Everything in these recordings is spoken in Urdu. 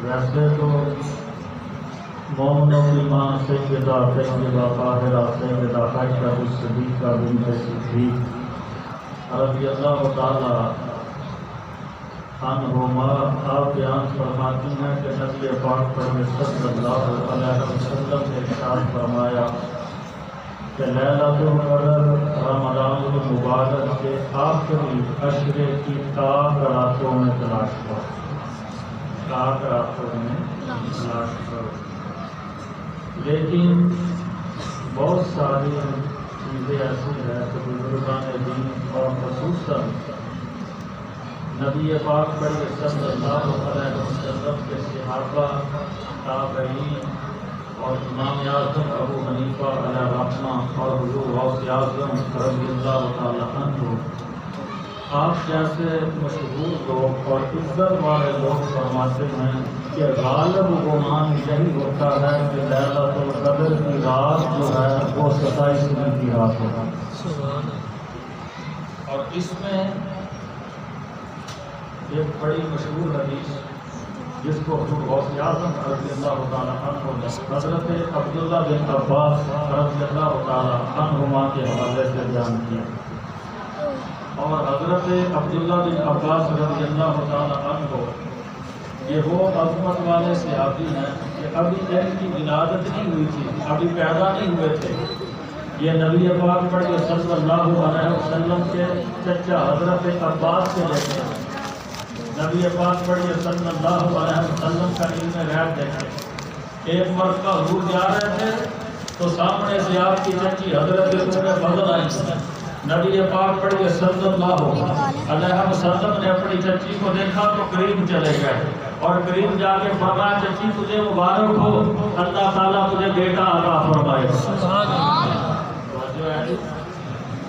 ویسے تو مومنوں کی ماں سیدہ طیبہ طاہرہ سیدہ عائشہ صدیقہ بنت صدیق رضی اللہ تعالی عنہما آپ بیان فرماتی ہیں کہ نبی پاک صلی اللہ علیہ وسلم نے ارشاد فرمایا کہ لیلۃ القدر رمضان المبارک کے آخری عشرے کی تاک راتوں میں تلاش کرو، تاک راتوں میں تلاش کرو۔ لیکن بہت ساری چیزیں ایسی ہیں کہ بزرگان دین اور خصوصاً نبی پاک صلی اللہ علیہ وسلم کے صحابہ، تابعین اور امام اعظم ابو حنیفہ علیہ الرحمہ اور حضور غوث اعظم رضی اللہ تعالی عنہ، آپ جیسے مشہور لوگ اور عزت والے لوگ فرماتے ہیں کہ غالب گمان یہی ہوتا ہے کہ لیلۃ القدر کی رات جو ہے وہ 27ویں کی رات ہوگی، اور اس میں ایک بڑی مشہور حدیث جس کو حضور غوث اعظم رضی اللہ تعالی عنہ نے حضرت عبداللہ بن عباس رضی اللہ تعالی عنہما کے حوالے سے بیان کیا، اور حضرت عبداللہ بن عباس رضی اللہ تعالی عنہ یہ وہ عظمت والے صحابی ہیں کہ ابھی ان کی ولادت نہیں ہوئی تھی، ابھی پیدا نہیں ہوئے تھے۔ یہ نبی پاک صلی اللہ علیہ وسلم کے چچا حضرت عباس کے بیٹے ہیں۔ نبی پاک صلی اللہ علیہ وسلم کا علم غیب دیکھے، ایک مرتبہ حضور جا رہے تھے تو سامنے سے آپ کی چچی حضرت فضل آئی، نبی پاک صلی اللہ علیہ وسلم نے اپنی چچی کو دیکھا تو قریب چلے گئے اور قریب جا کے فرمایا چچی تجھے مبارک ہو، اللہ تعالیٰ تجھے بیٹا عطا فرمائے گا،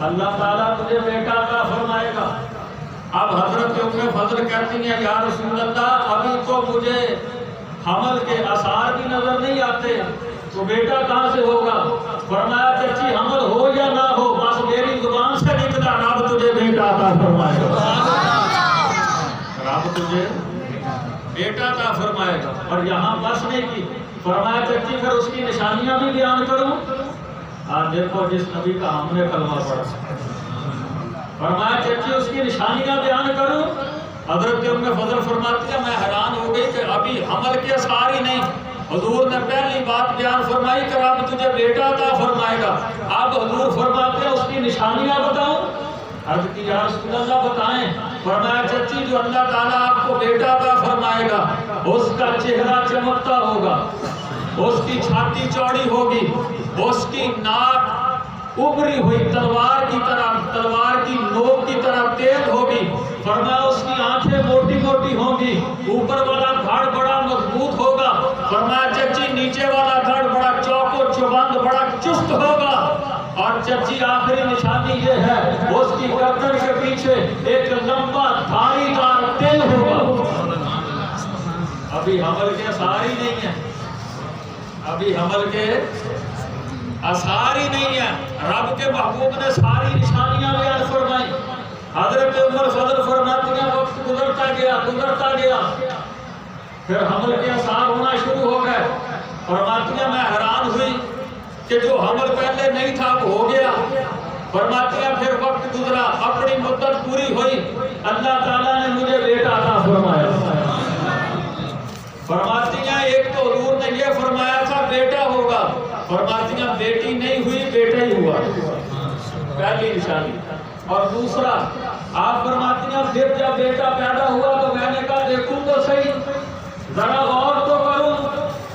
اللہ تعالیٰ تجھے بیٹا عطا فرمائے گا۔ اب حضرت فضل کہتی ہیں یا رسول اللہ ابھی تو مجھے حمل کے آثار بھی نظر نہیں آتے، تو بیٹا کہاں سے ہوگا؟ فرمایا چچی حمل ہو یا نہ ہو بس میری زبان سے نکلا رب تجھے بیٹا عطا فرمائے گا، رب تجھے بیٹا عطا فرمائے گا۔ اور یہاں بس نہیں کی، فرمایا چچی پھر اس کی نشانیاں بھی بیان کروں؟ آج دیکھو جس نبی کا ہم نے کلمہ پڑھا، فرمایا چچی اس کی نشانیاں بیان کروں؟ حضرت فضل فرماتی ہے میں حیران ہو گئی کہ ابھی حمل کے اثار ہی نہیں، حضور نے پہلی بات بیان فرمائی کہ رب تجھے بیٹا عطا فرمائے گا، اب حضور فرماتے ہیں اس کی نشانیاں بتاؤں؟ عرض کی یا رسول اللہ بتائیں۔ فرمایا چچی جو اللہ تعالیٰ آپ کو بیٹا عطا فرمائے گا اس کا چہرہ چمکتا ہوگا، اس کی چھاتی چوڑی ہوگی، اس کی ناک ابری ہوئی تلوار کی طرح، تلوار کی نوک کی طرح تیز ہوگی، فرمایا اس کی آنکھیں موٹی موٹی ہوں گی، اوپر والا دھڑ بڑا مضبوط ہوگا، فرمایا چچی نیچے والا دھڑ بڑا چوک و چبند بڑا چست ہوگا، اور چچی آخری نشانی یہ ہے اس کی گردن کے پیچھے ایک لمبا دھاری دار تل ہوگا۔ ابھی حمل کے اثار ہی نہیں ہیں، ابھی حمل کے اثار ہی نہیں ہے، رب کے محبوب نے ساری نشانیاں بیان فرمائی۔ حضرت عمر فضل فرماتی ہیں وقت گزرتا گیا پھر حمل کے اثار ہونا شروع ہو گئے، فرماتی ہیں میں حیران ہوئی کہ جو حمل پہلے نہیں تھا وہ ہو گیا، فرماتی ہیں پھر وقت گزرا، اپنی مدت پوری ہوئی، اللہ تعالیٰ نے مجھے بیٹا عطا فرمایا۔ فرماتی ہیں ایک تو حضور نے یہ فرمایا تھا بیٹا ہوگا، فرماتی ہیں بیٹی نہیں ہوئی بیٹا ہی ہوا، پہلی نشانی۔ اور دوسرا آپ فرماتی ہیں پھر جب بیٹا پیدا ہوا تو میں نے کہا دیکھوں تو صحیح، ذرا غور تو کروں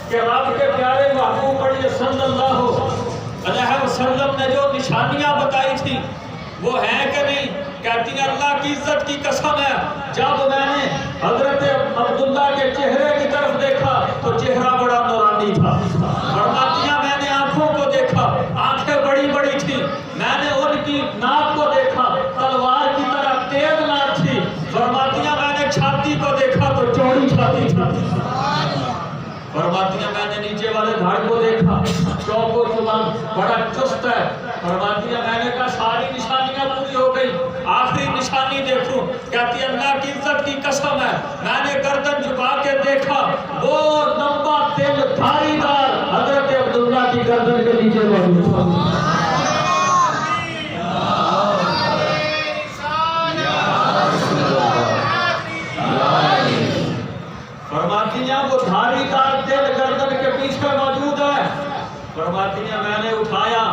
کہ رب کے پیارے محبوب صلی اللہ علیہ وسلم نے جو نشانیاں بتائی تھی وہ ہیں کہ نہیں؟ کہتی ہیں اللہ کی عزت کی قسم ہے جب میں نے حضرت عبداللہ کے چہرے کی طرف دیکھا تو چہرہ بڑا نورانی تھا، فرماتی ہیں میں نے آنکھوں کو دیکھا، آنکھیں بڑی بڑی تھی، میں نے ان کی ناک کو دیکھا تلوار کی طرح تیز ناک تھی، فرماتی ہیں میں نے چھاتی کو دیکھا تو چوڑی چھاتی تھی، فرماتی ہیں میں نے نیچے والے دھڑ کو دیکھا چوک و چبند بڑا چست ہے، فرماتی ہیں میں نے کہا ساری نشانیاں پوری ہو گئی، آخری نشانی دیکھوں، کہتی اللہ کی عزت کی قسم ہے میں نے گردن جھکا کے دیکھا وہ لمبا تیل دھاری دار حضرت عبداللہ کی گردن کے نیچے موجود تھا. فرماتی ہیں وہ دھاری دار تیل گردن کے پیچھے موجود ہے. فرماتی ہیں میں نے اٹھایا,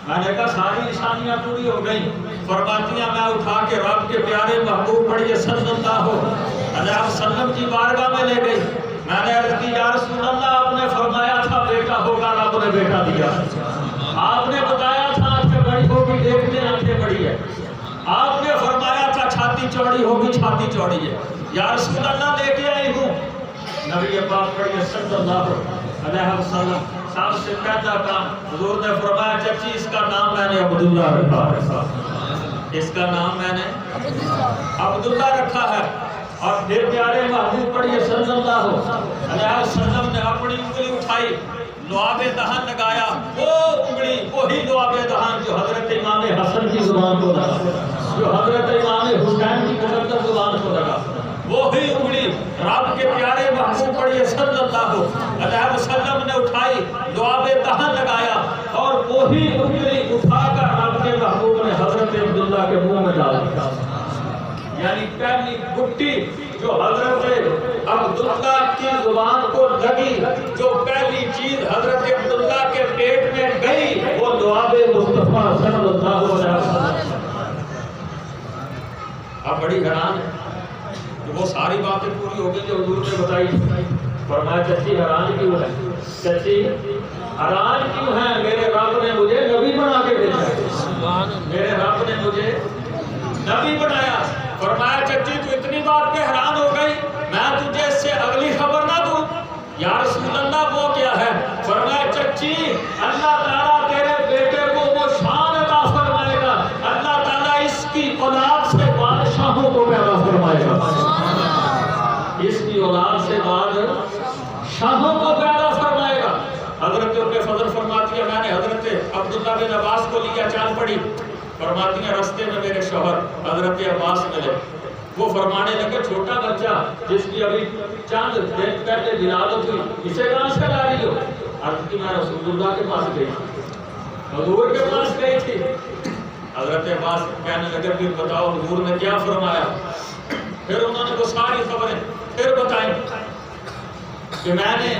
میں نے کہا ساری نشانیاں پوری ہو گئی. فرماتی ہیں میں اٹھا کے رب کے پیارے محبوب پڑھیے صلی اللہ علیہ وسلم کی بارگاہ میں لے گئی. میں نے عرض کی یا رسول اللہ آپ نے فرمایا تھا بیٹا ہوگا, رب نے بیٹا دیا. آپ نے بتایا تھا آنکھیں بڑی ہوگی, دیکھتے آنکھیں بڑی ہے. آپ نے فرمایا تھا چھاتی چوڑی ہوگی, چھاتی چوڑی ہے. یا رسول اللہ لے کے آئی ہوں. نبی پاک پڑھیے صلی اللہ علیہ وسلم سب سے پہلا کام حضور نے فرمایا چچی اس کا نام میں نے عبداللہ رکھا ہے, اس کا نام میں نے عبداللہ رکھا ہے. اور پھر پیارے محبوب پڑھیے صلی اللہ علیہ وسلم نے اپنی انگلی اٹھائی, لعاب دہن لگایا. وہ انگلی وہی لعاب دہن جو حضرت امام حسن کی زبان کو لگا, جو حضرت امام حسین کی مقدس زبان کو لگا, وہی انگلی رب کے پیارے محبوب پڑھیے صلی اللہ علیہ وسلم نے اٹھائی, لعاب دہن لگایا اور وہی انگلی اٹھا کر رب کے محبوب نے حضرت عبداللہ کے منہ میں ڈال دیا. یعنی پہلی گٹی جو حضرت عبداللہ کی زبان کو لگی, جو پہلی چیز حضرت عبداللہ کے پیٹ میں گئی وہ لعاب مصطفیٰ صلی اللہ علیہ وسلم. اب بڑی حیران ہے کہ وہ ساری باتیں پوری ہو گئی جو حضور نے بتائی. فرمایا چچی حیران کیوں ہے, چچی حیران کیوں ہے, میرے رب نے مجھے نبی بنا کے بھیجا, میرے رب نے مجھے نبی بنایا. فرمایا چچی تو اتنی بات پہ حیران ہو گئی, میں تجھے اس سے اگلی خبر نہ دوں. یا رسول اللہ وہ کیا ہے؟ فرمایا چچی اللہ تعالیٰ تیرے بیٹے کو وہ شان عطا فرمائے گا, اللہ تعالیٰ اس کی اولاد سے بادشاہوں کو پیدا فرمائے گا, اس کی اولاد سے بادشاہوں کو پیدا فرمائے گا. حضرت ام فضل فرماتی ہے میں نے حضرت عبداللہ بن عباس کو لیا, چال پڑی. فرماتی ہیں رستے میں میرے شوہر حضرت عباس ملے. وہ فرمانے لگے چھوٹا بچہ جس کی ابھی چند دن پہلے ولادت ہوئی, اسے کہاں سے لا رہی ہو؟ عرض کی میں رسول اللہ کے پاس گئی, حضور کے پاس گئی تھی. حضرت عباس کہنے لگے پھر بتاؤ حضور نے کیا فرمایا؟ پھر انہوں نے وہ ساری خبریں پھر بتائیں کہ میں نے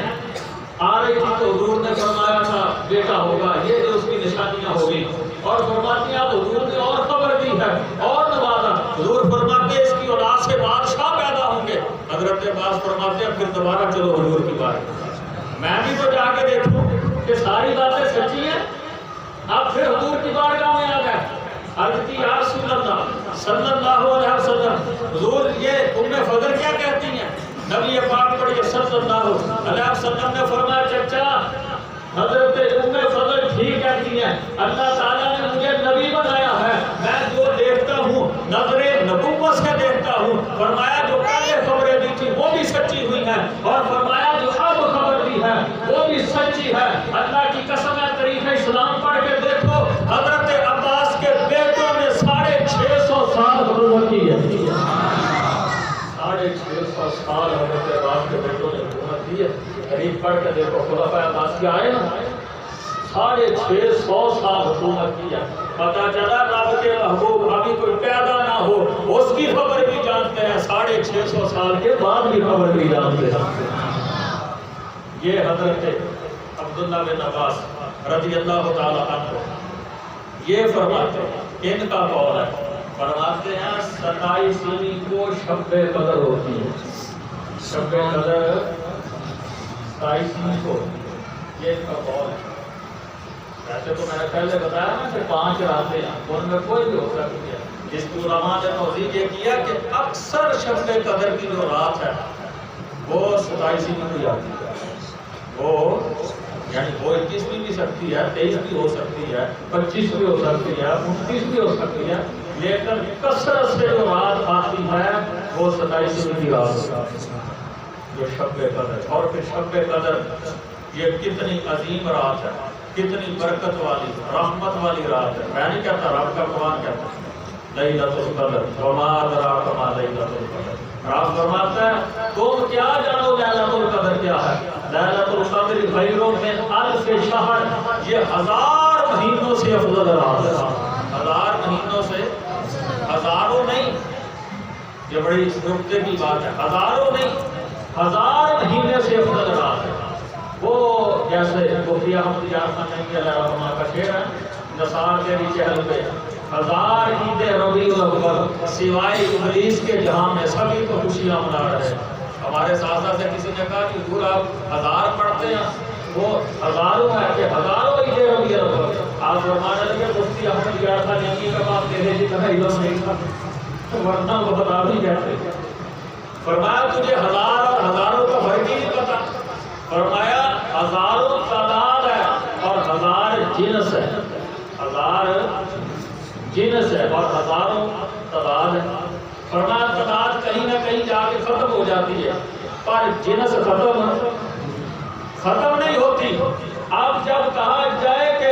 آ رہی تھی تو حضور نے فرمایا تھا بیٹا ہوگا, یہ جو اس کی نشانیاں ہوگی. اور فرماتی ہیں حضور نے اور خبر دی ہے اور نوازا. حضور فرماتے ہیں اس کی اولاد سے بادشاہ پیدا ہوں گے. حضرت عباس فرماتے ہیں پھر دوبارہ چلو حضور کی بات, میں بھی تو جا کے دیکھوں کہ ساری باتیں سچی ہیں. اب پھر حضور کی بارگاہ میں آ گئے. عرض کی یا رسول اللہ صلی اللہ علیہ وسلم, حضور یہ ام فضل کیا کہتی ہیں؟ نبی پاک پڑھیے صلی اللہ علیہ وسلم نے فرمایا چچا حضرت ام فضل ٹھیک کہتی ہیں, اللہ تعالیٰ نے مجھے نبی بنایا ہے, میں جو دیکھتا ہوں نظر نبوت سے دیکھتا ہوں. فرمایا جو پہلے خبریں دی تھی وہ بھی سچی ہوئی ہیں, اور فرمایا جو اب خبر دی ہے وہ بھی سچی ہے. اللہ کی قسم ہے تاریخ اسلام پڑھ کے دیکھو, حضرت عباس کے بیٹوں نے 650 سال حکومت کی ہے. 650 سال حضرت عباس کے بیٹوں نے حکومت کی ہے. قریب پڑھ کے دیکھو خلفائے عباسیہ آئے نا, 650 سال حکومت کی ہے. پتہ چلا رب کے محبوب ابھی کوئی پیدا نہ ہو اس کی خبر بھی جانتے ہیں, 650 سال کے بعد بھی خبر بھی جانتے ہیں. یہ حضرت عبداللہ بن عباس رضی اللہ تعالیٰ عنہ یہ فرماتے ہیں, ان کا قول ہے, فرماتے ہیں 27ویں کو شب قدر ہوتی ہے. شب قدر 27ویں کو, یہ ان کا قول ہے. ویسے تو میں نے پہلے بتایا نا کہ 5 راتیں ہیں, ان میں کوئی بھی ہو سکتی ہے. جس کی علماء نے توضیح یہ کیا کہ اکثر شب قدر کی جو رات ہے وہ 27ویں کو آتی ہے. وہ یعنی وہ 21 بھی بھی سکتی ہے, 23 بھی ہو سکتی ہے, 25 بھی ہو سکتی ہے, 29 بھی ہو سکتی ہے, لیکن کثرت سے جو رات آتی ہے وہ 27ویں کی رات ہوتی ہے, جو شب قدر. اور پھر شب قدر یہ کتنی عظیم رات ہے, کتنی برکت والی رحمت والی رات ہے. میں نہیں کہتا, رب کا قرآن کہتا ہے لیلۃ القدر وما ادراک ما لیلۃ القدر. رب فرماتا ہے تم کیا جانو لیلۃ القدر لیلۃ القدر خیر من الف شہر، یہ 1000 مہینوں سے افضل رات ہے. 1000 مہینوں سے، ہزاروں نہیں، یہ بڑی نکتے کی بات ہے، ہزاروں نہیں، 1000 مہینے سے افضل رات ہے. وہ جیسے مفتی احمد یار خان نعیمی علیہ الرحمہ کا شعر ہے، نثار تیری چہل پہ 1000 عید ربیع الاول، سوائے ابلیس کے جہاں میں سبھی تو خوشیاں منا رہے. ہمارے ساتھ سے کسی نے کہا کہ حضور آپ 1000 پڑھتے ہیں، وہ ہزاروں ہے کہ ہزاروں عید ربیع الاول. آپ فرمانے لگے مفتی احمد یار خان نعیمی کا بات تیرے جتنا علم نہیں تھا ورنہ وہ بتا بھی کہتے. فرمایا تجھے 1000 اور ہزاروں کا فرق ہی نہیں پتا. فرمایا 1000 تعداد ہے اور 1000 جنس ہے. 1000 جنس ہے اور 1000 تعداد ہے. فرمایا تعداد کہیں نہ کہیں جا کے ختم ہو جاتی ہے پر جنس ختم نہیں ہوتی. اب جب کہا جائے کہ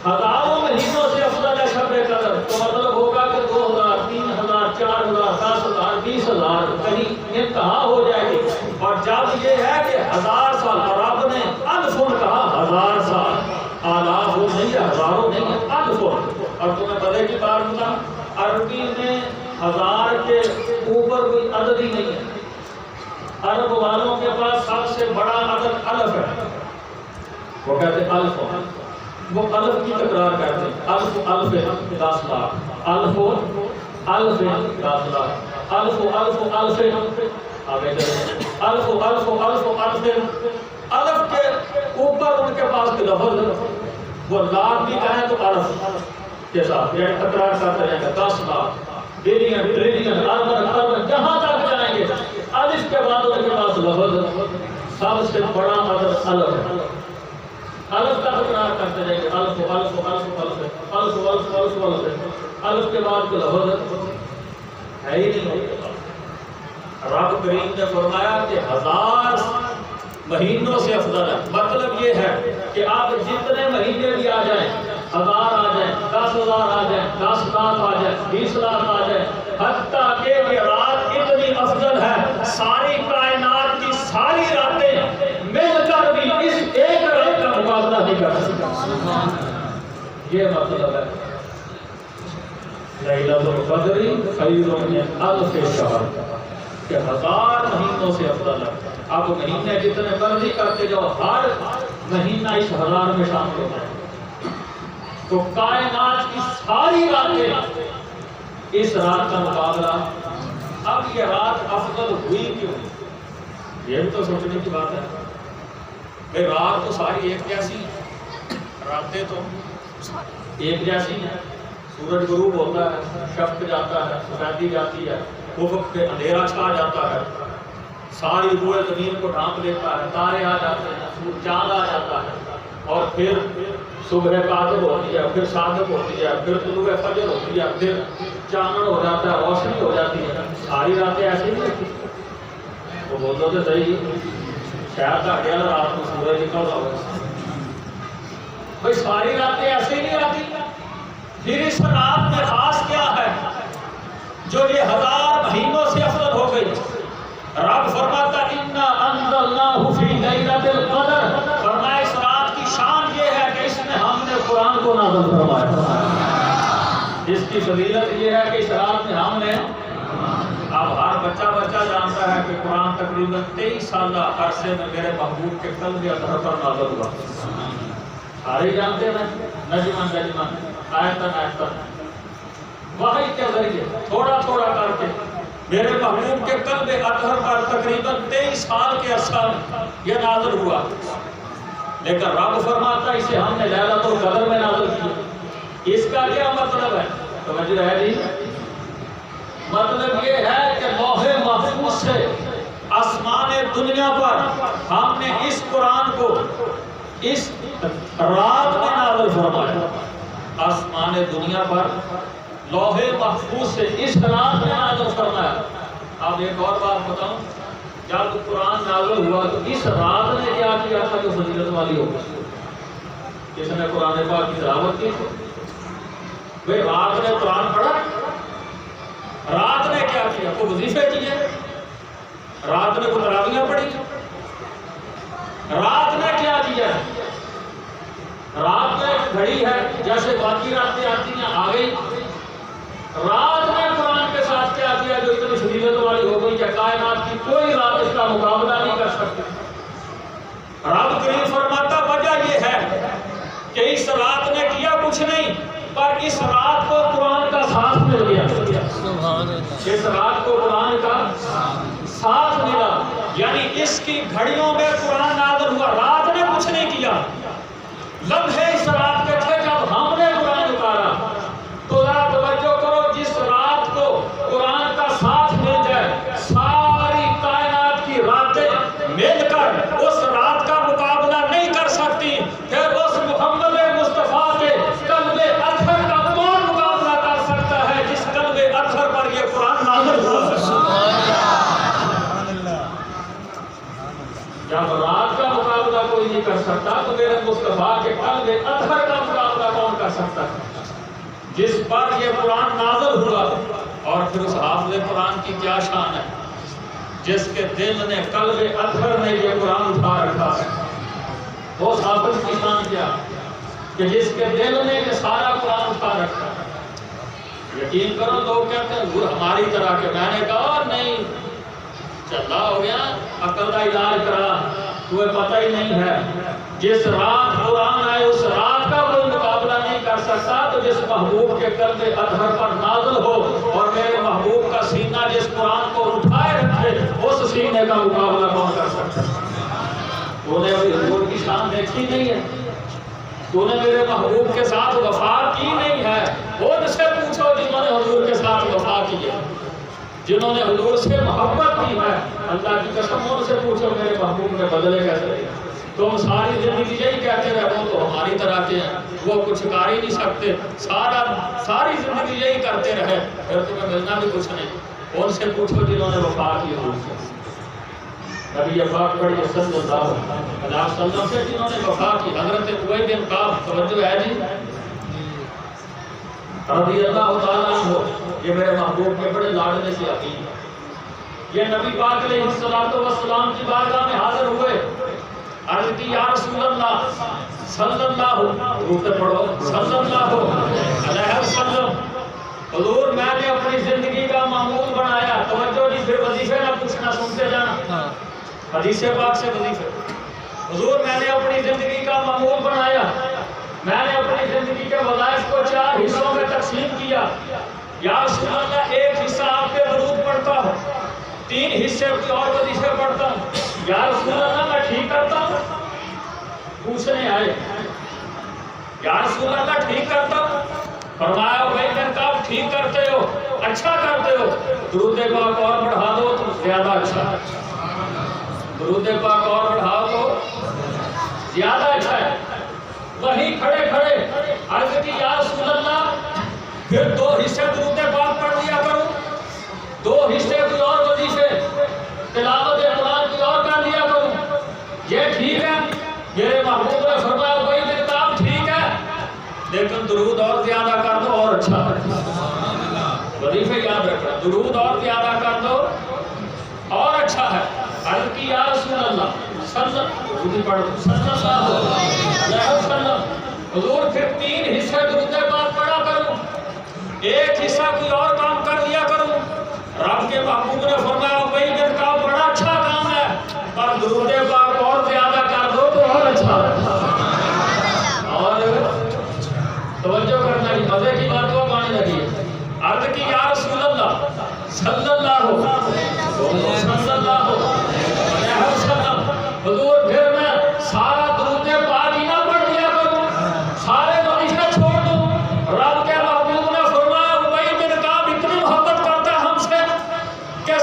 ہزاروں مہینوں سے افضل ہے شب قدر تو مطلب ہوگا کہ 2000 3000 4000 10000 20000 کہیں انتہا ہو جائے گی. اور جب یہ ہے کہ 1000 سال رب نے الفن کہا 1000 سال، آلاف نہیں ہے، ہزاروں نہیں ہے، الفن. اور تمہیں پتہ کی بات بتا، عربی میں 1000 کے اوپر کوئی عدد ہی نہیں ہے. عرب والوں کے پاس سب سے بڑا عدد الف ہے، وہ کہتے ہیں الف. وہ الف کی تکرار کرتے ہیں، الف الف 10 لاکھ، الف الف 10 لاکھ، الف الف الف آگے چلیں، الف الف الف الف. الف کے اوپر ان کے پاس کے لفظ وہ لاکھ بھی کہیں تو الف کے ساتھ یعنی تکرار کرتے رہیں گے. 10 لاکھ، بلین، ٹریلین، اربن، جہاں تک جائیں گے الف کے بعد ان کے پاس لفظ سب سے بڑا عدد الف ہے. الف کا تکرار کرتے رہیں گے، الف الف الف الف الف الف الف الف. الف کے بعد کوئی لفظ ہے ہی نہیں. رب کریم نے فرمایا کہ 1000 مہینوں سے افضل ہے. مطلب یہ ہے کہ آپ جتنے مہینے بھی آ جائیں، 1000 آ جائیں، 10,000 آ جائیں، 10 لاکھ آ جائیں، 20 لاکھ آ جائیں، حتیٰ کہ یہ رات اتنی افضل ہے ساری کائنات کی ساری راتیں مل کر بھی اس ایک رات کا مقابلہ نہیں کر سکتی. یہ مطلب ہے لیلۃ القدر خیر من الف شہر کہ 1000 مہینوں سے افضل ہے. اب مہینے جتنے مرضی کرتے جاؤ، ہر مہینہ اس 1000 میں شامل ہو جائے تو کائنات کی ساری راتیں اس رات کا مقابلہ. اب یہ رات افضل ہوئی کیوں؟ یہ بھی تو سوچنے کی بات ہے. بھئی رات تو ساری ایک جیسی ہیں، راتیں تو ایک جیسی ہیں. سورج غروب ہوتا ہے، شفق جاتا ہے، سفیدی جاتی ہے، افق پہ اندھیرا چھا جاتا ہے، ساری روح زمین کو ڈھانپ لیتا ہے، تارے آ جاتے ہیں، چاند آ جاتا ہے، اور پھر صبح کاذب ہوتی ہے، پھر صادق ہوتی ہے، پھر طلوع فجر ہوتی ہے، پھر چاند ہو جاتا ہے، روشنی ہو جاتی ہے. ساری راتیں ایسی نہیں ہوتی. تو بولو تو صحیح، شاید کا اگلا رات کو سورج نکل رہا ہوگا. بھئی ساری راتیں ایسی نہیں آتی. پھر اس رات میں خاص کیا ہے جو یہ 1000 مہینوں سے افضل ہو گئی؟ رب فرماتا اِنَّا أَنزَلْنَاهُ فِي لَيْلَةِ الْقَدْرِ. فرمایا اس رات کی شان یہ ہے کہ اس میں ہم نے قرآن کو نازل فرمایا. اس کی فضیلت یہ ہے کہ اس رات میں ہم نے، اب ہر بچہ جانتا ہے کہ قرآن تقریباً 23 سالہ عرصے میں میرے محبوب کے قلب اطہر پر نازل ہوا. سارے جانتے ہیں نجمن آیتن وحی کے ذریعے تھوڑا تھوڑا کر کے میرے محبوب کے قلب اطہر پر تقریباً 23 سال کے عرصہ میں یہ نازل ہوا. لیکن رب فرماتا اسے ہم نے لیلۃ القدر میں نازل کیا. اس کا کیا مطلب ہے؟ توجہ ہے جی؟ مطلب یہ ہے کہ لوح محفوظ سے آسمان دنیا پر ہم نے اس قرآن کو اس رات میں نازل فرمایا. آسمان دنیا پر لوح محفوظ سے اس رات میں نازل فرمایا. اب ایک اور بات بتاؤں، جب قرآن نازل ہوا تو اس رات نے کیا کیا تھا جو فضیلت والی ہو گئی؟ جس نے قرآن پاک کی تلاوت کی تھی، وہ رات نے قرآن پڑھا، رات نے کیا کیا؟ کو وظیفے کیے، رات نے کو تراویحیں پڑھی، جیسے باقی راتیں آتی ہیں آ گئی، رات نے قرآن کے ساتھ کیا کیا جو اتنی شدیدت والی ہو گئی کہ کائنات کی کوئی رات اس کا مقابلہ نہیں کر سکتی۔ رب کریم فرماتا وجہ یہ ہے کہ اس رات نے کیا کچھ نہیں، پر اس رات کو قرآن کا ساتھ مل گیا۔ اس رات کو قرآن کا ساتھ ملا، یعنی اس کی گھڑیوں میں قرآن نازل ہوا۔ رات نے کچھ نہیں کیا، لمحے اس رات کے تھے جب ہم نے قرآن اتارا۔ تو ذرا توجہ کرو، جس رات کو قرآن کا ساتھ مل جائے، ساری کائنات کی راتیں مل کر اس رات کا مقابلہ نہیں کر سکتی، پھر اس محمد مصطفیٰ کے قلب اطہر کا کون مقابلہ کر سکتا ہے جس قلب اطہر پر یہ قرآن نازل ہوا ہے؟ جب رات کا مقابلہ کوئی نہیں کر سکتا تو میرے مصطفیٰ کے قلب اطہر کا مقابلہ کون کر سکتا ہے جس پر یہ قرآن نازل ہوا؟ اور پھر اس حافظ قرآن کی کیا شان ہے جس کے دل نے قلب اطہر نے یہ قرآن اٹھا رکھا ہے۔ وہ حافظ کی شان کیا کہ جس کے دل نے یہ سارا قرآن اٹھا رکھا ہے۔ یقین کرو لوگ کہتے ہیں وہ ہماری طرح کے، میں نے کہا نہیں، چلا ہو گیا، عقل کا علاج کرا، تمہیں پتہ ہی نہیں ہے۔ جس رات قرآن آئے اس رات کا کوئی مقابلہ نہیں کر سکتا، تو جس محبوب کے قلب اطہر پر نازل ہو اور میرے محبوب کا سینہ جس قرآن کو اٹھائے رکھے، اس سینے کا مقابلہ کون کر سکتا ہے؟ تو نے ابھی حضور کی شان دیکھی نہیں ہے، تو نے میرے محبوب کے ساتھ وفا کی نہیں ہے۔ ان سے پوچھو جنہوں نے حضور کے ساتھ وفا کی ہے، جنہوں نے حضور سے محبت کی ہے، اللہ کی قسم ان سے پوچھو میرے محبوب نے بدلے کیسے؟ تم ساری زندگی یہی کہتے رہے وہ تو ہماری طرح کے ہیں، وہ کچھ کر ہی نہیں سکتے، ساری زندگی یہی کرتے رہے، پھر تمہیں ملنا بھی کچھ نہیں۔ ان سے پوچھو جنہوں نے وفا کی حضور سے، نبی پاک پڑھیے صلی اللہ علیہ وسلم سے جنہوں نے وفا کی۔ حضرت ابی بن کعب، توجہ ہے جی، رضی اللہ تعالیٰ عنہ، یہ میرے محبوب کے بڑے لاڈلے سے عقیل ہیں۔ یہ نبی پاک علیہ السلام کی بارگاہ میں حاضر ہوئے، عرض کی یا رسول اللہ صلی اللہ روتے پڑھو صلی اللہ علیہ وسلم، حضور میں نے اپنی زندگی کا معمول بنایا، توجہ جی، پھر وظیفے نہ پوچھنا، سنتے جانا حدیث پاک سے وظیفے۔ حضور میں نے اپنی زندگی کا معمول بنایا، میں نے اپنی زندگی کے وظائف کو 4 حصوں میں تقسیم کیا۔ یا رسول اللہ ایک حصہ آپ کے درود پڑھتا ہوں، 3 حصے اور وظیفے پڑھتا ہوں۔ یا رسول اللہ میں ٹھیک کرتا ہوں؟ پوچھنے آئے یا رسول اللہ ٹھیک کرتا ہوں؟ فرمایا بھائی جن کا آپ ٹھیک کرتے ہو، اچھا کرتے ہو، درود پاک اور بڑھا دو تو زیادہ اچھا ہے، درود پاک اور بڑھا دو زیادہ اچھا ہے۔ وہیں کھڑے کھڑے عرض کی یا رسول اللہ پھر 2 حصے درود پاک پڑھ دیا کروں، 2 حصے کوئی اور وظیفے تلاوت قرآن کی اور کر لیا کروں، یہ ٹھیک ہے؟ میرے محبوب نے فرمایا بھائی یہ کام ٹھیک ہے، لیکن درود اور زیادہ کر دو اور اچھا ہے۔ وظیفے یاد رکھنا، درود اور زیادہ کر دو اور اچھا ہے۔ عرض کی یا رسول اللہ صلی اللہ علیہ وسلم، حضور پھر 3 حصے درود پاک پڑھا کروں، 1 حصہ کوئی اور کام کر لیا کروں؟ رب کے محبوب نے فرمایا بھائی جن کا بڑا اچھا کام ہے، پر درود پاک اور زیادہ کر دو تو اور اچھا ہے۔ اور توجہ کرنا کی مزے کی بات کو آنے لگی ہے۔ عرض کی یا رسول اللہ صلی اللہ علیہ وسلم، حضور پھر میں سارا درود پاک ہی نہ پڑھ لیا کروں، سارے وظیفے چھوڑ دوں؟ رب کے محبوب نے فرمایا ابی بن کعب اتنی محبت کرتا ہے ہم سے کہ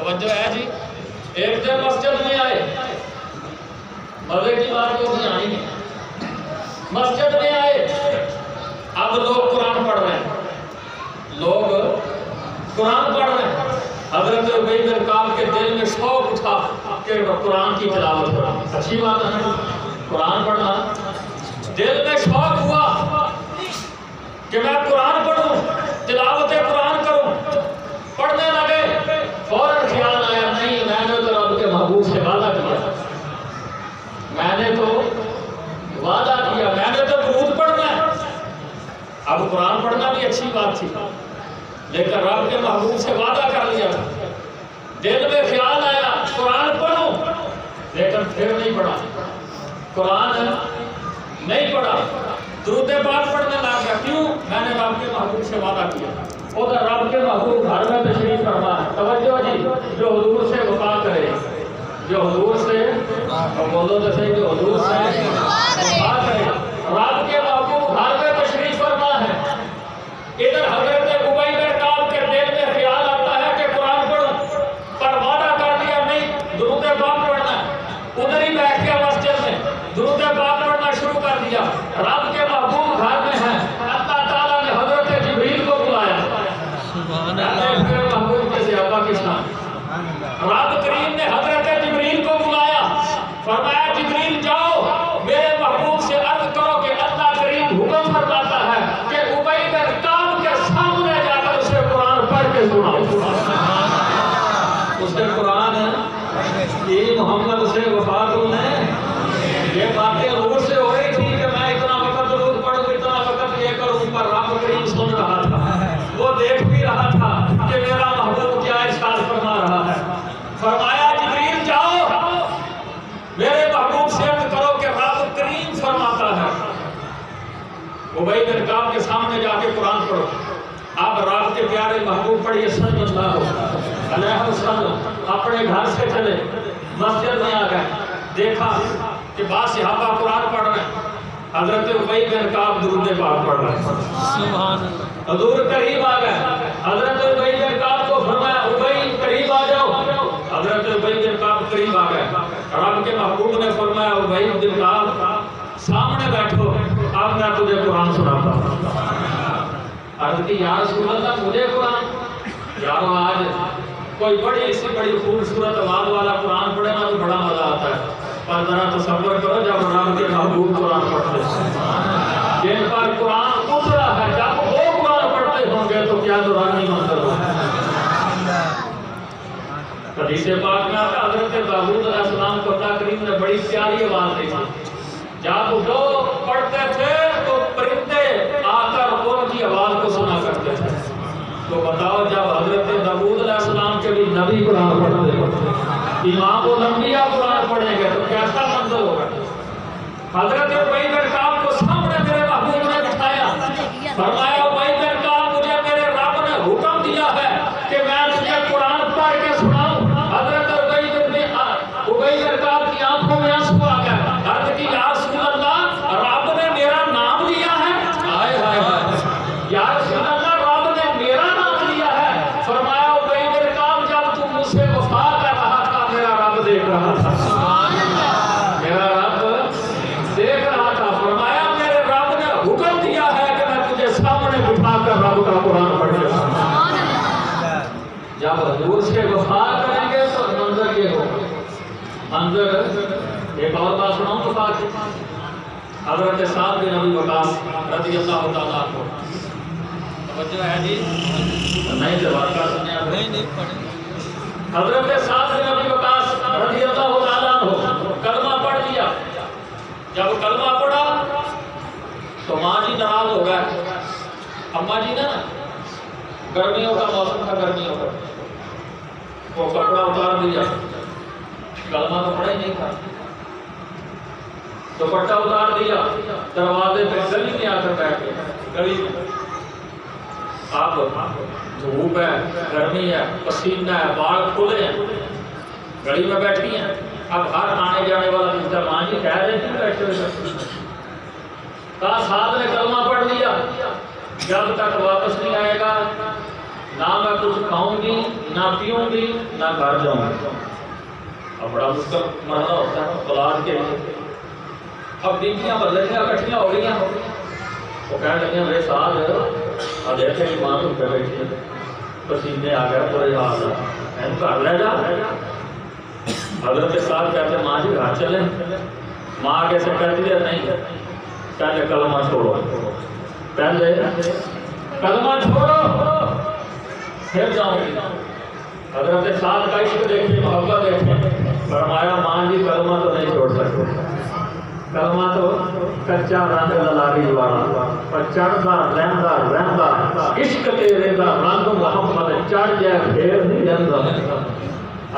توجہ ہے جی. ایک دن مسجد میں آئے, مزے کی بات کو بھی آنی ہے, مسجد میں آئے, اب لوگ قرآن پڑھ رہے ہیں, لوگ قرآن پڑھ رہے ہیں. حضرت ابی بن کعب کے دل میں شوق اٹھا کہ قرآن کی تلاوت کروں. اچھی بات ہے قرآن پڑھنا, دل میں شوق ہوا کہ میں قرآن پڑھوں, تلاوت قرآن کروں. پڑھنے لگے, فوراً خیال آیا نہیں میں نے تو رب کے محبوب سے وعدہ کیا, میں نے تو وعدہ کیا, میں نے تو درود پڑھنا ہے. اب قرآن پڑھنا بھی اچھی بات تھی لیکن رب کے محبوب سے وعدہ کر لیا. دل میں خیال آیا قرآن پڑھوں, لیکن پھر نہیں پڑھا, قرآن نہیں پڑھا, درود پاک پڑھنے لگ گیا. کیوں؟ میں نے رب کے محبوب سے وعدہ کیا. ادھر رب کے محبوب گھر میں تشریف فرما ہے. توجہ جی, جو حضور سے وفا کرے, جو حضور سے, بولو تو صحیح, جو حضور سے وفا کرے. رب کے محبوب گھر میں تشریف فرما ہے. ادھر حضرت ابی بن کعب کے دل میں خیال آتا ہے کہ قرآن پڑھوں, پر وعدہ کر لیا نہیں درود پاک پڑھنا ہے. ادھر ہی بیٹھ گیا مسجد میں, درود پاک پڑھنا شروع کر دیا. رب کے محبوب گھر میں ہیں, اللہ تعالیٰ نے حضرت جبریل کو بلایا. محبوب کے صحابہ کی شان, رب کریم نے حضرت جبریل کو بلایا, فرمایا جبریل جاؤ میرے محبوب سے عرض کرو کہ اللہ کریم حکم فرماتا ہے کہ ابی بن کعب کے سامنے جا کر اسے قرآن پڑھ کے سناؤ. اس نے قرآن یہ محمد سے وفا کو نے یہ باتیں حضور سے ہو رہی تھی کہ میں اتنا وقت درود پڑھوں, اتنا وقت یہ کروں, پر رب کریم سن رہا تھا, وہ دیکھ بھی رہا تھا کہ میرا محبوب کیا ارشاد فرما رہا ہے. فرمایا جبریل جاؤ میرے محبوب سے عرض کرو کہ رب کریم فرماتا ہے ابی بن کعب کے سامنے جا کے قرآن پڑھو. اب رب کے پیارے محبوب پڑھیے صلی اللہ علیہ وسلم, اپنے گھر سے چلے, مسجد میں آ گئے, دیکھا کہ بعض صحابہ قرآن پڑھ رہے ہیں, حضرت ابی بن کعب درود پاک پڑھ رہے ہیں. سبحان اللہ. حضور قریب آ گئے, حضرت ابی بن کعب کو فرمایا ابی قریب آ جاؤ. حضرت ابی بن کعب قریب آ گئے. رب کے محبوب نے فرمایا ابی بن کعب سامنے بیٹھو, اب میں تجھے قرآن سناتا ہوں. عرض کی یا رسول اللہ مجھے قرآن, یارو آج کوئی بڑی سی بڑی خوبصورت آواز والا قرآن پڑھے نا تو بڑا مزہ آتا ہے, پر ذرا تصور کرو جب رب کے محبوب قرآن پڑھتے ہیں, جن پر قرآن اترا ہے, جب وہ قرآن پڑھتے ہوں گے تو کیا نورانی منظر ہوگا. حدیث پاک میں آتا ہے حضرت داؤد علیہ السلام کو اللہ کریم نے بڑی پیاری آواز دی تھی. جب وہ پڑھتے تھے تو پرندے آ کر ان کی آواز کو سنا کرتے تھے. تو بتاؤ جب حضرت داؤد علیہ السلام کے بھی نبی قرآن پڑھتے ہیں, امام الانبیاء قرآن پڑھیں گے تو کیسا منظر ہوگا. حضرت ابی بن کعب کو سامنے میرے محبوب نے بٹھایا, فرمایا ابی بن کعب مجھے میرے رب نے حکم دیا ہے کہ میں تجھے قرآن پڑھ کے سناؤں. حضرت ابی بن کعب کی آنکھوں میں آنسو آ گیا. عرض کی یا رسول اللہ رب نے میرا نام لیا ہے. ہائے ہائے ہائے, یا رسول اللہ رب نے میرا نام لیا ہے. فرمایا ابی بن کعب جب تم مجھ سے وفا کر رہا تھا میرا رب دیکھ رہا تھا, میرا رب دیکھ رہا تھا. فرمایا میرے رب نے حکم دیا ہے کہ میں تجھے سامنے بٹھا کر رب کا قرآن پڑھ کے سناؤں. جب حضور سے وفا کریں گے تو منظر یہ ہوگا. منظر ایک اور بات سناؤں تو بات حضرت سعد بن ابی وقاص رضی اللہ تعالیٰ عنہ, توجہ ہے جی, نہیں جواب کا سنیں آپ نہیں پڑھیں. حضرت سعد بن ابی وقاص رضی اللہ تعالیٰ عنہ کلمہ پڑھ لیا. جب کلمہ پڑھا تو ماں جی ناراض ہو گئے. اماں جی نا گرمیوں کا موسم تھا, گرمیوں کا, وہ کپڑا اتار دیا, کلمہ تو پڑھا ہی نہیں تھا, دوپٹہ اتار دیا, دروازے پہ گلی میں آ کر بیٹھ گئے. گلی میں آپ دھوپ ہے, گرمی ہے, پسینہ ہے, بال کھلے ہیں, گلی میں بیٹھی ہیں. اب ہر آنے جانے والا ملتا ماں جی کہہ رہے تھے بیٹھے ہوئے. کہا ساتھ نے کلمہ پڑھ لیا, جب تک واپس نہیں آئے گا نہ میں کچھ کھاؤں گی، نہ پیوں گی، نہ گھر جاؤں گی۔ اب بڑا مشکل مرحلہ ہوتا ہے اولاد کے لیے۔ اب بیویاں بدلیاں اکٹھیاں ہو گئی ہیں، وہ کہنے لگے میرے ساتھ دیکھے کہ ماں تم پہ بیٹھی ہے، پسینے آ گیا پورے حال ہے، گھر لے جا۔ حضرت کے ساتھ کہتے ماں جی گھر چلیں۔ ماں آگے سے کہتی ہے نہیں، پہلے کلمہ چھوڑو، پہلے کلمہ چھوڑو پھر جاؤں گی۔ حضرت ساتھ کا عشق دیکھیں، محبت دیکھیں، فرمایا ماں جی کلمہ تو نہیں چھوڑ سکتے، کلمہ تو کچا رنگ للالی والا، پر چڑھتا رہندا رہندا عشق تیرے دا رنگ محمد چڑھ جائے پھر نہیں رہندا۔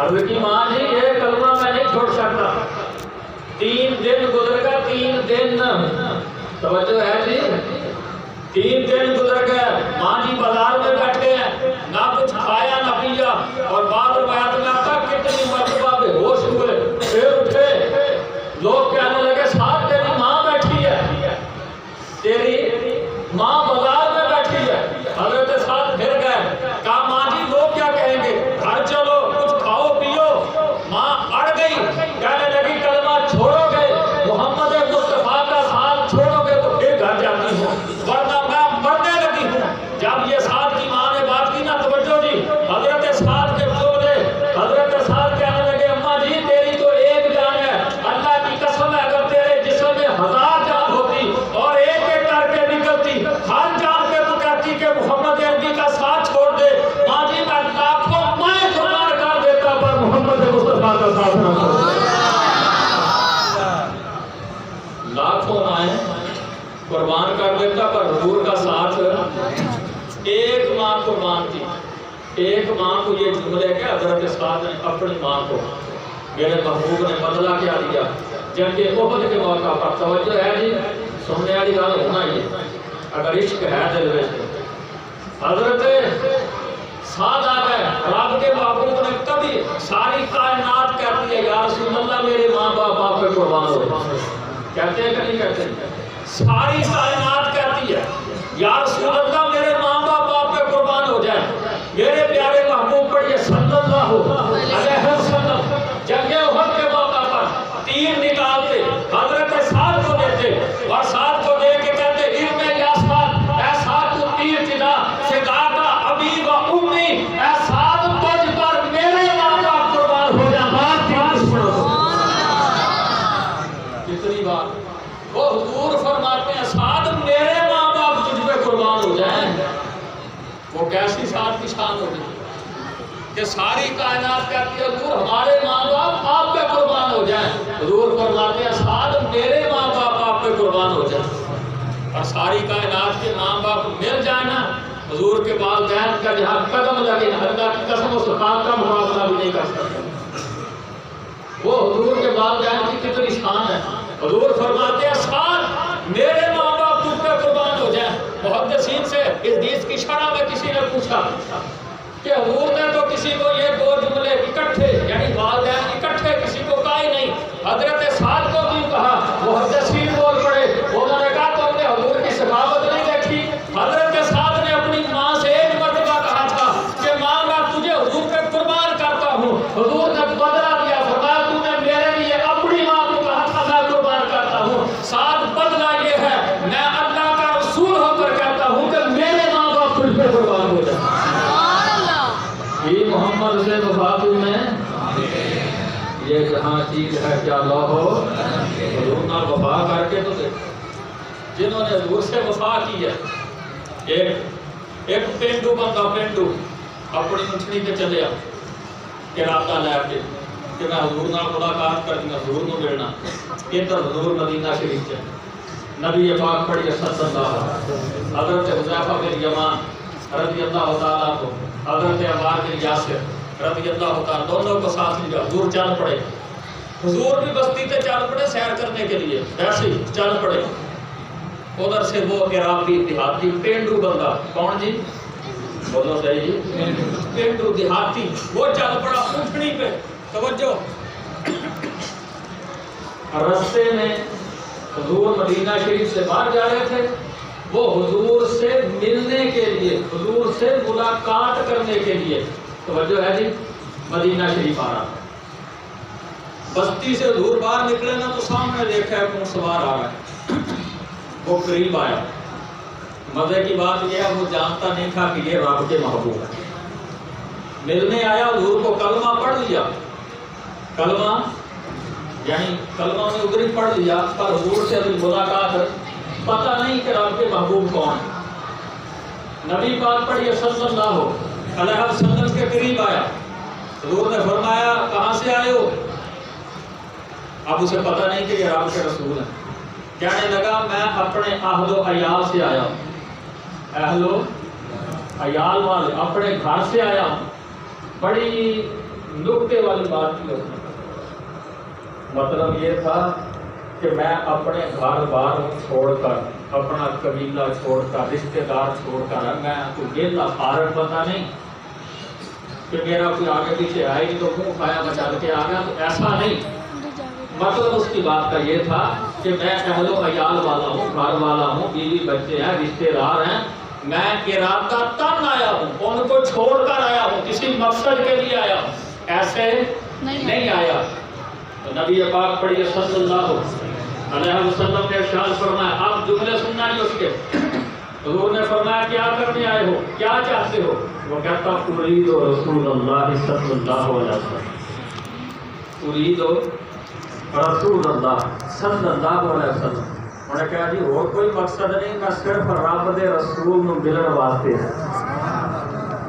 عرض کی ماں جی یہ کلمہ میں نہیں چھوڑ سکتا، 3 دن گزر گئے، 3 دن توجہ ہے جی، 3 دن گزر گئے، ماں جی بازار میں بیٹھے ہیں، نہ کچھ کھایا نہ پیا، اور بعد روایت میں آتا کتنی مرتبہ بے ہوش ہوئے پھر اٹھے۔ لوگ کہنے لگے ساتھ تیری ماں بیٹھی ہے، تیری ماں بازار میں بیٹھی ہے۔ حضرت ساتھ پھر گئے، کہا ماں جی لوگ کیا کہیں گے، گھر چلو کچھ کھاؤ پیو۔ ماں اڑ گئی، کہنے لگی کلمہ چھوڑو گے، محمد مصطفیٰ کا ساتھ چھوڑو گے تو پھر گھر جاتی ہوں، ورنہ میں مرنے لگی ہوں۔ جب یہ ساتھ کی ماں نے بات کی نا، توجہ جی، حضرت ساتھ کے بزرگ نے، حضرت ساتھ کہنے لگے اماں جی تیری تو ایک جان ہے، اللہ کی قسم ہے اگر تیرے جسم میں 1000 جان ہوتی اور ایک ایک کر کے نکلتی، ہر جان پہ تو کہتی کہ محمد عربی کا ساتھ چھوڑ دے، ماں جی میں لاکھوں میں قربان کر دیتا پر محمد مصطفیٰ کا ساتھ نہ چھوڑ۔ لاکھوں مائیں قربان کر دیتا پر حضور کا ساتھ۔ ایک ماں قربان تھی، ایک ماں کو یہ جملے کہ حضرت سعد نے اپنی ماں کو میرے محبوب نے بدلہ کیا دیا جنگ احد کے موقع پر۔ توجہ ہے جی، سننے والی گل ہونا ہی ہے اگر عشق ہے دل میں۔ حضرت سعد آ گئے، رب کے محبوب نے کبھی ساری کائنات کہتی ہے یا رسول اللہ میرے ماں باپ آپ پہ قربان ہو، کہتے ہیں کہ نہیں کہتے ہیں؟ ساری کائنات کہتی ہے یا رسول اللہ میرے ماں باپ آپ پہ قربان ہو جائیں۔ میرے پیارے محبوب پڑھیے صلی اللہ علیہ وسلم جنگ احد کے موقع پر تیر نکالتے، حضرت سعد کو دیتے اور سعد کو دے کے کہتے ارم یا سعد، اے سعد تو تیر چلا فدا کا ابی و امی، اے سعد تجھ پر میرے ماں باپ قربان ہو جائیں۔ بات کتنی بار وہ حضور فرماتے ہیں سعد میرے ماں باپ تجھ پہ قربان ہو جائیں۔ وہ کیسی سعد کی شان ہوگی کہ ساری کائنات کہتی ہے حضور ہمارے ماں باپ آپ پہ قربان ہو جائیں۔ حضور فرماتے ہیں سعد میرے ماں باپ آپ پہ قربان ہو جائیں۔ اور ساری کائنات کے ماں باپ مل جائیں نا، حضور کے والدین کا جہاں قدم لگے اللہ کی قسم اس خاک کا مقابلہ بھی نہیں کر سکتا۔ وہ حضور کے والدین کی کتنی شان ہے۔ حضور فرماتے ہیں سعد میرے ماں باپ تجھ پہ قربان ہو جائیں۔ محدثین سے اس حدیث کی شرح میں کسی نے پوچھا کہ حضور نے تو کسی کو یہ 2 جملے اکٹھے یعنی والدین اکٹھے کسی کو کہا ہی نہیں، حضرت سعد کو کیوں کہا؟ محدثین بول پڑے، انہوں نے کہا تم نے حضور کی سخاوت نہیں دیکھی؟ حضرت سعد نے اپنی ماں سے ایک مرتبہ کہا تھا کہ ماں میں تجھے حضور پہ قربان کرتا ہوں، حضور نے بدلہ دیا، فرمایا تو نے میرے لیے اپنی ماں کو کہا تھا میں قربان کرتا ہوں۔ سعد بدلہ یہ ہے میں اللہ کا رسول ہو کر کہتا ہوں کہ میرے ماں باپ تجھ پہ قربان ہو جائے۔ یہ محمد سے وفاتوں میں یہ جہاں چیز ہے کیا لوہو حضور نہ وفا کر کے تو دیکھ جنہوں نے حضور سے وفا کی ہے۔ ایک پینڈو بندہ پینڈو اپنی مچھلی کے چلے کہ رابطہ لے کے کہ میں حضور نہ ملاقات کرنی، حضور نو ملنا۔ ادھر حضور مدینہ شریف سے نبی پاک پڑھی صلی اللہ حضرت حذیفہ بن یمان رضی اللہ تعالیٰ کو، حضرت عمار بن یاسر رضی اللہ تعالیٰ دونوں کو ساتھ لیا، حضور چل پڑے۔ حضور بھی بستی تے چل پڑے سیر کرنے کے لیے، ایسے ہی چل پڑے۔ ادھر سے وہ عرابی دیہاتی پینڈو بندہ، کون جی بولو صحیح جی، پینڈو دیہاتی، وہ چل پڑا اونٹنی پہ۔ توجہ، رستے میں حضور مدینہ شریف سے باہر جا رہے تھے، وہ حضور سے ملنے کے لیے، حضور سے ملاقات کرنے کے لیے، توجہ ہے جی، مدینہ شریف آ رہا ہے۔ بستی سے حضور باہر نکلے نا تو سامنے دیکھا ہے کون سوار آ رہا ہے، وہ قریب آیا۔ مزے کی بات یہ ہے وہ جانتا نہیں تھا کہ یہ رب کے محبوب ہے۔ ملنے آیا، حضور کو کلمہ پڑھ لیا، کلمہ یعنی کلمہ میں ادھر پڑھ لیا، پر حضور سے ابھی ملاقات پتہ نہیں کہ رب کے محبوب کون ہے۔ نبی پاک پڑھیے صلی اللہ علیہ وسلم کے قریب آیا، حضور نے فرمایا کہاں سے آئے ہو؟ اب اسے پتہ نہیں کہ یہ رب کے رسول ہیں۔ کہنے لگا میں اپنے اہل و عیال سے آیا ہوں، اہل و عیال والے اپنے گھر سے آیا ہوں۔ بڑی نکتے والی بات کی اس نے، مطلب یہ تھا کہ میں اپنے گھر بار چھوڑ کر، اپنا قبیلہ چھوڑ کر، رشتہ دار چھوڑ کر، میں کوئی گیلا فارغ بندہ نہیں کہ میرا کوئی آگے پیچھے آئے گی تو منہ کھایا بچا کے آ گیا، تو ایسا نہیں۔ مطلب اس کی بات کا یہ تھا کہ میں اہل و عیال والا ہوں، گھر والا ہوں، بیوی بچے ہیں، رشتے دار ہیں، میں ارادہ تن آیا ہوں، ان کو چھوڑ کر آیا ہوں، کسی مقصد کے لیے آیا ہوں، ایسے نہیں آیا۔ تو نبی پاک پڑھیے صلی اللہ علیہ وسلم نے ارشاد فرمایا، آپ جملے سننا نہیں اس کے، حضور نے فرمایا کیا کرنے آئے ہو، کیا چاہتے ہو؟ وہ کہتا ارید رسول اللہ صلی اللہ علیہ وسلم، ارید رسول اللہ صلی اللہ علیہ وسلم۔ انہوں نے کہا جی اور کوئی مقصد نہیں، میں صرف رب دے رسول نو ملن واسطے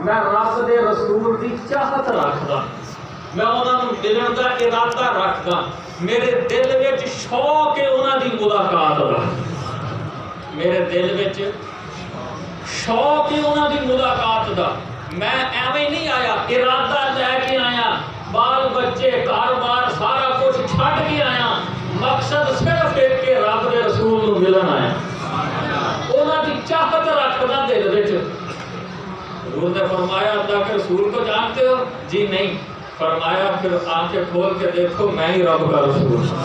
میں رب دے رسول دی چاہت رکھدا، میں انہاں نو ملن دا ارادہ رکھدا، میرے دل وچ شوق ہے انہاں دی ملاقات دا، میرے دل وچ شوق ہے انہاں دی ملاقات دا۔ میں ایویں نہیں آیا، ارادہ لے کے آیا، بال بچے کاروبار سارا کچھ چھڈ کے آیا، مقصد صرف ایک کہ رب دے رسول نو ملن آیا، انہاں دی چاہت رکھدا دل وچ۔ حضور نے فرمایا اللہ کے رسول کو جانتے ہو؟ جی نہیں۔ فرمایا پھر آنکھیں کھول کے دیکھو میں ہی رب کا رسول ہوں،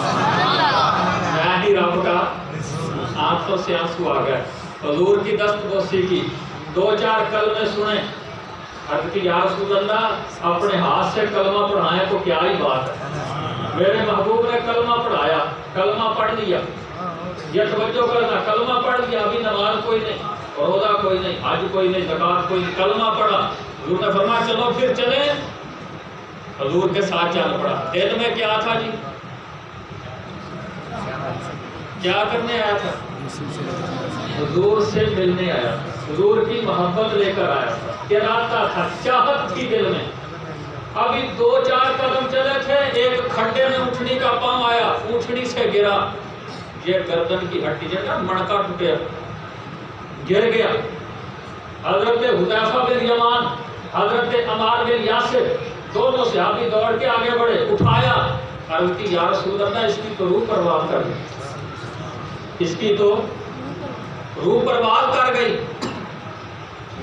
میں ہی رب کا۔ آنکھوں سے آنسو آ گئے، حضور کی دست بوسی کی، دو چار کلمے سنے، عرض کی یا رسول اللہ اپنے ہاتھ سے کلمہ پڑھائیں تو کیا ہی بات ہے، میرے محبوب نے کلمہ پڑھایا، کلمہ پڑھ لیا، یہ توجہ کرنا، کلمہ پڑھ لیا، ابھی نماز کوئی نہیں، روزہ کوئی نہیں، حج کوئی نہیں، زکوٰۃ کوئی نہیں، کلمہ پڑھا۔ حضور نے فرمایا چلو پھر چلیں، حضور کے ساتھ چل پڑا۔ دل میں کیا تھا جی؟ کیا کرنے آیا تھا؟ حضور سے ملنے آیا تھا، حضور کی محبت لے کر آیا تھا، ارادہ تھا، چاہت تھی دل میں۔ ابھی دو چار قدم چلے تھے، ایک کھڈے میں اونٹنی کا پاؤں آیا، اونٹنی سے گرا، یہ گردن کی ہڈی جو نا مڑکا ٹوٹیا، گر گیا۔ حضرت حذیفہ بن یمان، حضرت عمار بن یاسر دونوں صحابی دوڑ کے آگے بڑھے، اٹھایا، عرض کی یا رسول اللہ اس کی تو روح پرواز کر گئی، اس کی تو روح پرواز کر گئی۔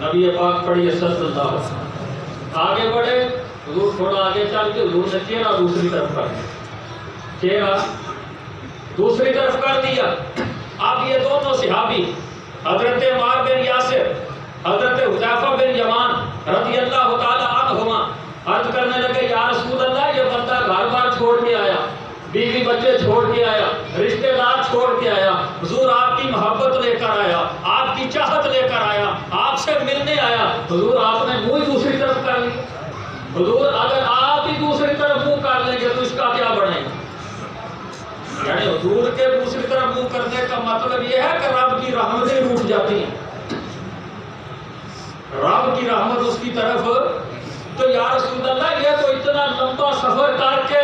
نبی پاک پڑھیے صلی اللہ علیہ وسلم آگے بڑھے، حضور تھوڑا آگے چل کے حضور نے چہرہ دوسری طرف کر دیا، چہرہ دوسری طرف کر دیا۔ اب یہ دونوں صحابی حضرت عمار بن یاسر، حضرت حذیفہ بن یمان رضی اللہ تعالی عنہما عرض کرنے لگے یا رسول اللہ یہ بندہ گھر بار چھوڑ کے آیا، بیوی بچے چھوڑ کے آیا، رشتہ دار چھوڑ کے آیا، حضور آپ کی محبت لے کر آیا، آپ کی چاہت لے کر آیا، آپ سے ملنے آیا، حضور آپ نے منہ ہی دوسری طرف کر لی۔ حضور اگر آپ ہی دوسری طرف منہ کر لیں گے تو اس کا کیا بنے گا؟ یعنی حضور کے دوسری طرف منہ کرنے کا مطلب یہ ہے کہ رب کی رحمتیں روٹ جاتی ہیں، رب کی رحمت اس کی طرف۔ تو یا رسول اللہ یہ تو اتنا لمبا سفر کر کے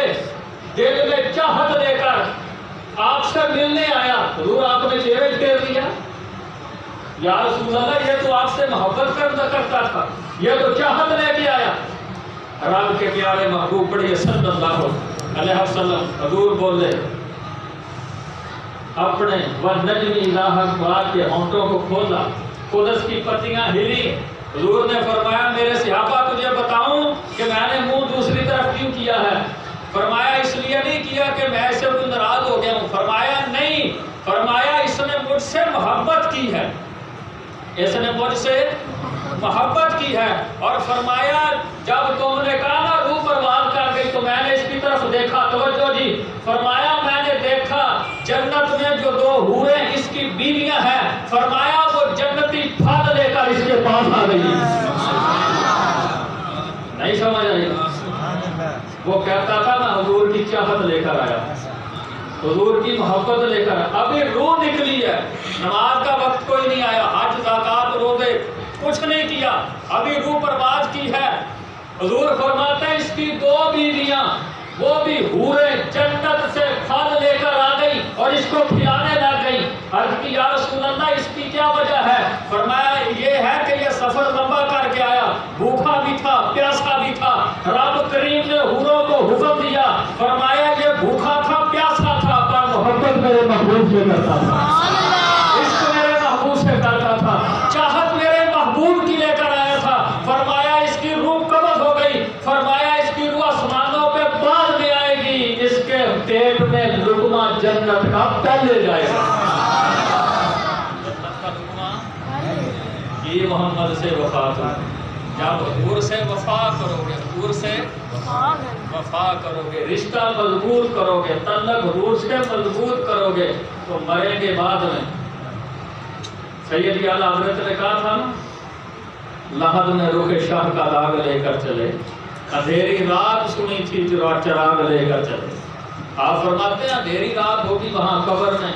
دل میں چاہت لے کر آپ سے ملنے آیا، حضور آپ نے چہرے پھیر لیا۔ یا رسول اللہ یہ تو آپ سے محبت کرتا تھا، یہ تو چاہت لے کے آیا۔ رب کے پیارے محبوب پڑھیے صلی اللہ علیہ وسلم، حضور بولے اپنے وَالنَّجْمِ إِذَا هَوَىٰ کے ہونٹوں کو کھولا، قدس کی پتیاں ہلی۔ حضور نے فرمایا میرے صحابہ تجھے بتاؤں کہ میں نے منہ دوسری طرف کیوں کیا ہے؟ فرمایا اس لیے نہیں کیا کہ میں اس سے کوئی ناراض ہو گیا ہوں، فرمایا نہیں، فرمایا اس نے مجھ سے محبت کی ہے، اس نے مجھ سے محبت کی ہے. اور فرمایا جب تم نے کہا نا روح پرواز کر گئی تو میں نے اس کی طرف دیکھا. توجہ جی. فرمایا میں نے دیکھا جنت میں جو 2 حوریں اس کی بیویاں ہیں, فرمایا وہ جنتی پھل لے کر اس کے پاس آ گئی. نہیں سمجھ آئی؟ وہ کہتا تھا میں حضور کی چاہت لے کر آیا, حضور کی محبت لے کر. ابھی روح نکلی ہے, نماز کا وقت کوئی نہیں آیا, حج زکات روزے کچھ نہیں کیا, ابھی روح پرواز کی ہے. حضور فرماتے ہیں اس کی 2 بیویاں وہ بھی حوریں جنت سے پھل لے کر آ گئی اور اس کو کھلانے لگ گئی. عرض کی یا رسول اللہ اس کی کیا وجہ ہے؟ فرمایا یہ ہے کہ یہ سفر لمبا کر کے آیا, بھوکا بھی تھا پیاسا بھی تھا. رب کریم نے حوروں کو حکم دیا, فرمایا یہ بھوکا تھا پیاسا تھا پر محبت میرے محبوب سے کرتا تھا, عشق میرے محبوب سے کرتا تھا, چاہت میرے محبوب کی لے کر آیا تھا. فرمایا اس کی روح قبض ہو گئی, فرمایا اس کی روح آسمانوں پہ بعد میں آئے گی, اس کے پیٹ میں لقمہ جنت کا پہلے جائے گا. جنت کا لقمہ یہ محمد سے وفا کرو. جب حور سے وفا کرو گے, حور سے وفا کرو گے, رشتہ مضبوط کرو گے, تعلق حور سے مضبوط کرو گے تو مریں گے بعد میں. سید اعلیٰ حضرت نے کہا تھا نا لحد میں رخ شاہ کا داغ لے کر چلے, اندھیری رات سنی تھی چراغ لے کر چلے. آپ فرماتے ہیں اندھیری رات ہوگی وہاں قبر میں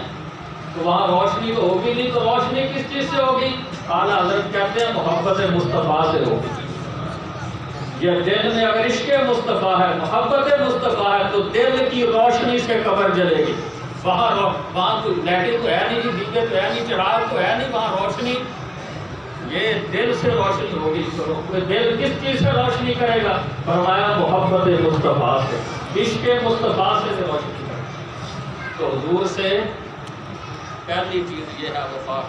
تو وہاں روشنی تو ہوگی نہیں, تو روشنی کس چیز سے ہوگی؟ اعلیٰ حضرت کہتے ہیں محبت مصطفیٰ سے ہوگی. یہ دل میں اگر عشق مصطفیٰ ہے, محبت مصطفیٰ ہے تو دل کی روشنی سے قبر جلے گی. وہاں تو لائٹیں تو ہے نہیں, دیگے تو ہے نہیں, چراغ تو ہے نہیں, وہاں روشنی یہ دل سے روشنی ہوگی. دل کس چیز سے روشنی کرے گا؟ فرمایا محبت مصطفیٰ سے, عشق مصطفیٰ سے روشنی کرے گا. تو حضور سے پہلی چیز یہ ہے وفا.